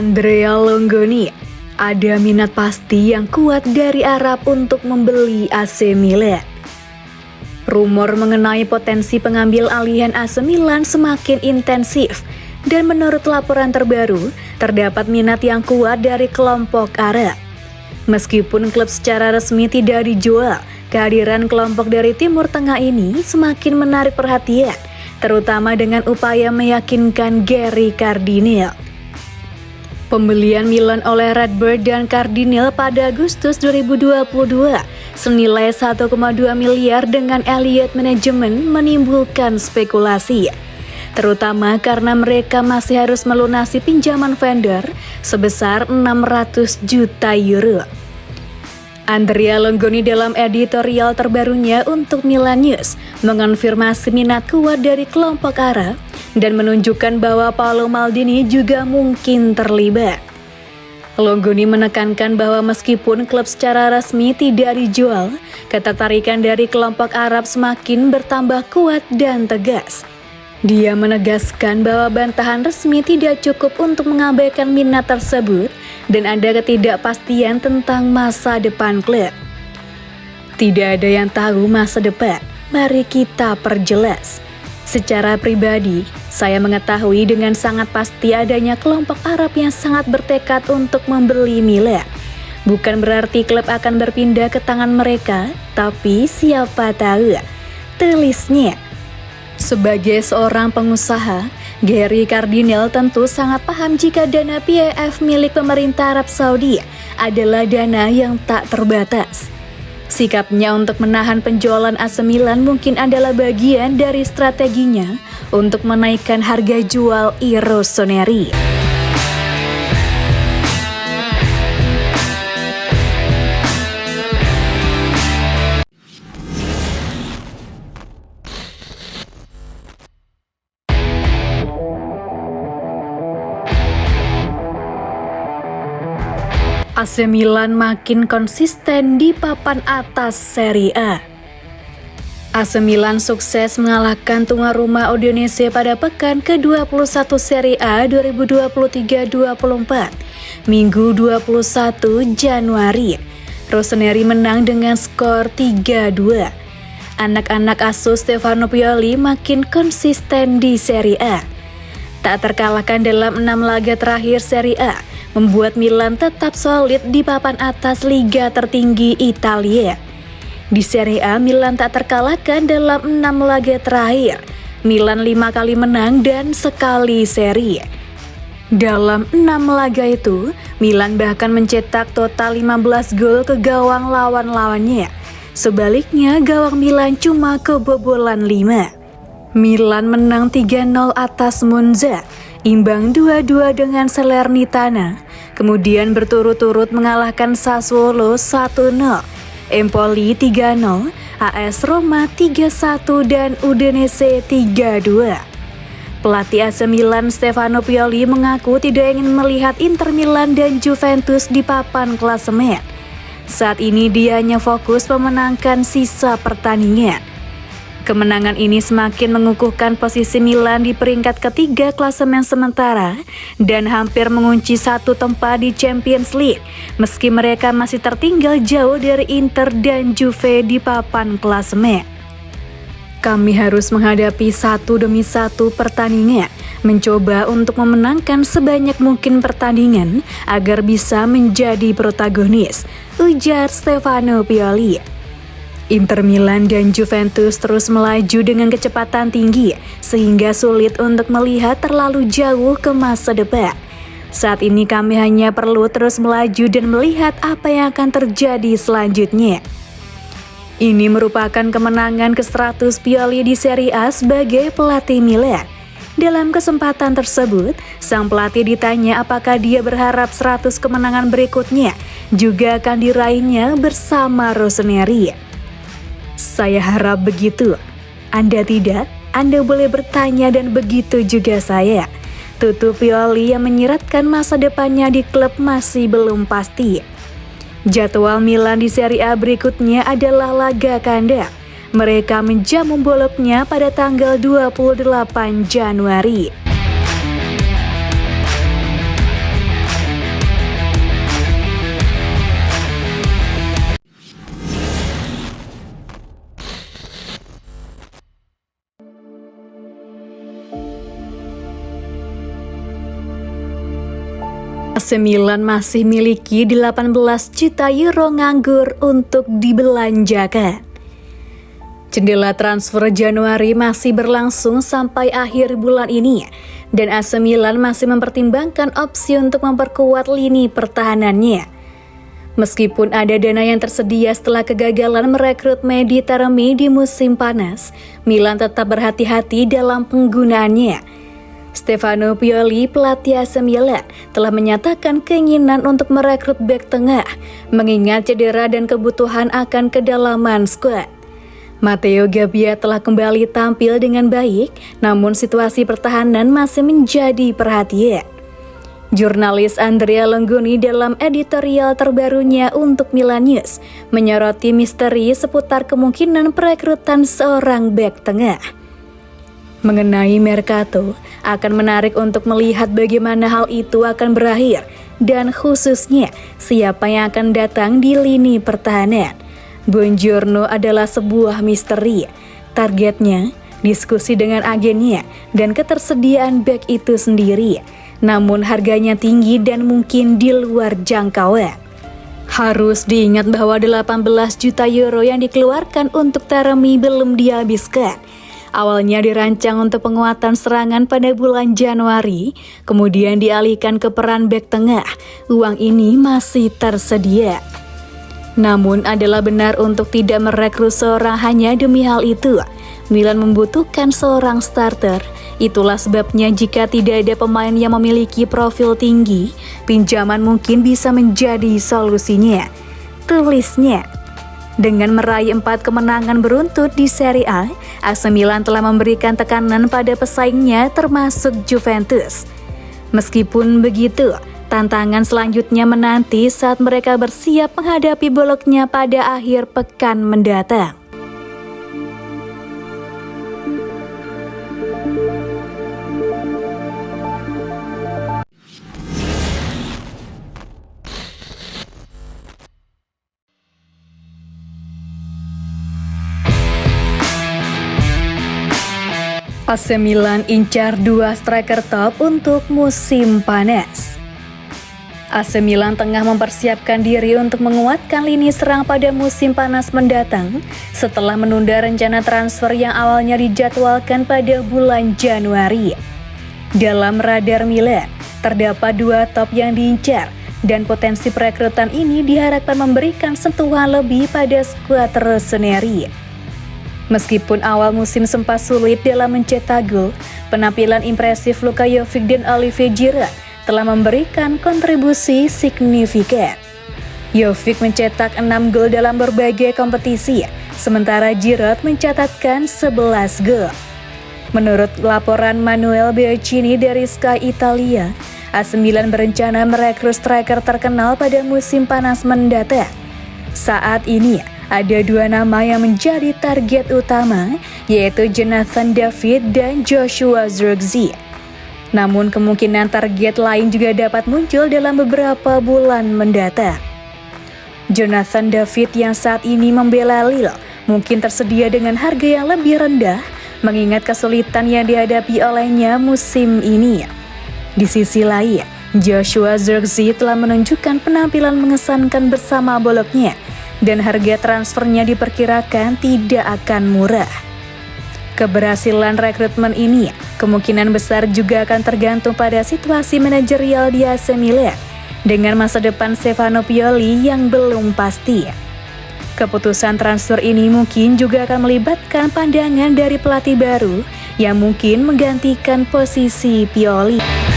Andrea Longgoni, ada minat pasti yang kuat dari Arab untuk membeli AC Milan. Rumor mengenai potensi pengambil alihan AC Milan semakin intensif, dan menurut laporan terbaru, terdapat minat yang kuat dari kelompok Arab. Meskipun klub secara resmi tidak dijual, kehadiran kelompok dari Timur Tengah ini semakin menarik perhatian, terutama dengan upaya meyakinkan Gary Cardinale. Pembelian Milan oleh Redbird dan Cardinale pada Agustus 2022 senilai 1,2 miliar dengan Elliott Management menimbulkan spekulasi, terutama karena mereka masih harus melunasi pinjaman vendor sebesar 600 juta euro. Andrea Longgoni dalam editorial terbarunya untuk Milan News mengonfirmasi minat kuat dari kelompok Arab dan menunjukkan bahwa Paolo Maldini juga mungkin terlibat. Longgoni menekankan bahwa meskipun klub secara resmi tidak dijual, ketertarikan dari kelompok Arab semakin bertambah kuat dan tegas. Dia menegaskan bahwa bantahan resmi tidak cukup untuk mengabaikan minat tersebut dan ada ketidakpastian tentang masa depan klub. Tidak ada yang tahu masa depan, mari kita perjelas. Secara pribadi, saya mengetahui dengan sangat pasti adanya kelompok Arab yang sangat bertekad untuk membeli Milan. Bukan berarti klub akan berpindah ke tangan mereka, tapi siapa tahu, tulisnya. Sebagai seorang pengusaha, Gary Cardinale tentu sangat paham jika dana PIF milik pemerintah Arab Saudi adalah dana yang tak terbatas. Sikapnya untuk menahan penjualan AC Milan mungkin adalah bagian dari strateginya untuk menaikkan harga jual Rossoneri. AC Milan makin konsisten di papan atas Serie A. AC Milan sukses mengalahkan tuan rumah Udinese pada pekan ke-21 Serie A 2023-24, Minggu 21 Januari. Rossoneri menang dengan skor 3-2. Anak-anak asuh Stefano Pioli makin konsisten di Serie A. Tak terkalahkan dalam 6 laga terakhir Serie A, membuat Milan tetap solid di papan atas liga tertinggi Italia. Di Serie A, Milan tak terkalahkan dalam 6 laga terakhir. Milan 5 kali menang dan sekali seri. Dalam 6 laga itu, Milan bahkan mencetak total 15 gol ke gawang lawan-lawannya. Sebaliknya, gawang Milan cuma kebobolan 5. Milan menang 3-0 atas Monza, imbang 2-2 dengan Salernitana, kemudian berturut-turut mengalahkan Sassuolo 1-0, Empoli 3-0, AS Roma 3-1 dan Udinese 3-2. Pelatih AC Milan Stefano Pioli mengaku tidak ingin melihat Inter Milan dan Juventus di papan klasemen. Saat ini dia hanya fokus memenangkan sisa pertandingan. Kemenangan ini semakin mengukuhkan posisi Milan di peringkat ketiga klasemen sementara dan hampir mengunci 1 tempat di Champions League, meski mereka masih tertinggal jauh dari Inter dan Juve di papan klasemen. Kami harus menghadapi satu demi satu pertandingan, mencoba untuk memenangkan sebanyak mungkin pertandingan agar bisa menjadi protagonis, ujar Stefano Pioli. Inter Milan dan Juventus terus melaju dengan kecepatan tinggi sehingga sulit untuk melihat terlalu jauh ke masa depan. Saat ini kami hanya perlu terus melaju dan melihat apa yang akan terjadi selanjutnya. Ini merupakan kemenangan ke-100 Pioli di Serie A sebagai pelatih Milan. Dalam kesempatan tersebut, sang pelatih ditanya apakah dia berharap 100 kemenangan berikutnya juga akan diraihnya bersama Rossoneri. Saya harap begitu. Anda tidak? Anda boleh bertanya dan begitu juga saya. Tutu Pioli yang menyiratkan masa depannya di klub masih belum pasti. Jadwal Milan di Serie A berikutnya adalah laga kandang. Mereka menjamu Bologna pada tanggal 28 Januari. AC Milan masih miliki 18 juta euro nganggur untuk dibelanjakan. Jendela transfer Januari masih berlangsung sampai akhir bulan ini, dan AC Milan masih mempertimbangkan opsi untuk memperkuat lini pertahanannya. Meskipun ada dana yang tersedia setelah kegagalan merekrut Mehdi Taremi di musim panas, Milan tetap berhati-hati dalam penggunaannya. Stefano Pioli, pelatih AC Milan, telah menyatakan keinginan untuk merekrut bek tengah, mengingat cedera dan kebutuhan akan kedalaman skuad. Matteo Gabbia telah kembali tampil dengan baik, namun situasi pertahanan masih menjadi perhatian. Jurnalis Andrea Longgoni dalam editorial terbarunya untuk Milan News menyoroti misteri seputar kemungkinan perekrutan seorang bek tengah. Mengenai Mercato, akan menarik untuk melihat bagaimana hal itu akan berakhir dan khususnya siapa yang akan datang di lini pertahanan. Buongiorno adalah sebuah misteri. Targetnya, diskusi dengan agennya dan ketersediaan bek itu sendiri. Namun harganya tinggi dan mungkin di luar jangkauan. Harus diingat bahwa 18 juta euro yang dikeluarkan untuk Taremi belum dihabiskan. Awalnya dirancang untuk penguatan serangan pada bulan Januari, kemudian dialihkan ke peran bek tengah. Uang ini masih tersedia. Namun adalah benar untuk tidak merekrut seorang hanya demi hal itu. Milan membutuhkan seorang starter. Itulah sebabnya jika tidak ada pemain yang memiliki profil tinggi, pinjaman mungkin bisa menjadi solusinya. Tulisnya. Dengan meraih 4 kemenangan beruntut di Serie A, AC Milan telah memberikan tekanan pada pesaingnya termasuk Juventus. Meskipun begitu, tantangan selanjutnya menanti saat mereka bersiap menghadapi Bologna pada akhir pekan mendatang. AC Milan incar 2 striker top untuk musim panas. AC Milan tengah mempersiapkan diri untuk menguatkan lini serang pada musim panas mendatang setelah menunda rencana transfer yang awalnya dijadwalkan pada bulan Januari. Dalam radar Milan, terdapat 2 top yang diincar dan potensi perekrutan ini diharapkan memberikan sentuhan lebih pada skuad rossoneri. Meskipun awal musim sempat sulit dalam mencetak gol, penampilan impresif Luka Jovic dan Olivier Giroud telah memberikan kontribusi signifikan. Jovic mencetak 6 gol dalam berbagai kompetisi, sementara Giroud mencatatkan 11 gol. Menurut laporan Manuel Bianchini dari Sky Italia, AC Milan berencana merekrut striker terkenal pada musim panas mendatang. Saat ini, ada 2 nama yang menjadi target utama, yaitu Jonathan David dan Joshua Zirkzee. Namun kemungkinan target lain juga dapat muncul dalam beberapa bulan mendatang. Jonathan David yang saat ini membela Lille mungkin tersedia dengan harga yang lebih rendah, mengingat kesulitan yang dihadapi olehnya musim ini. Di sisi lain, Joshua Zirkzee telah menunjukkan penampilan mengesankan bersama Bologna, dan harga transfernya diperkirakan tidak akan murah. Keberhasilan rekrutmen ini kemungkinan besar juga akan tergantung pada situasi manajerial di AC Milan dengan masa depan Stefano Pioli yang belum pasti. Keputusan transfer ini mungkin juga akan melibatkan pandangan dari pelatih baru yang mungkin menggantikan posisi Pioli.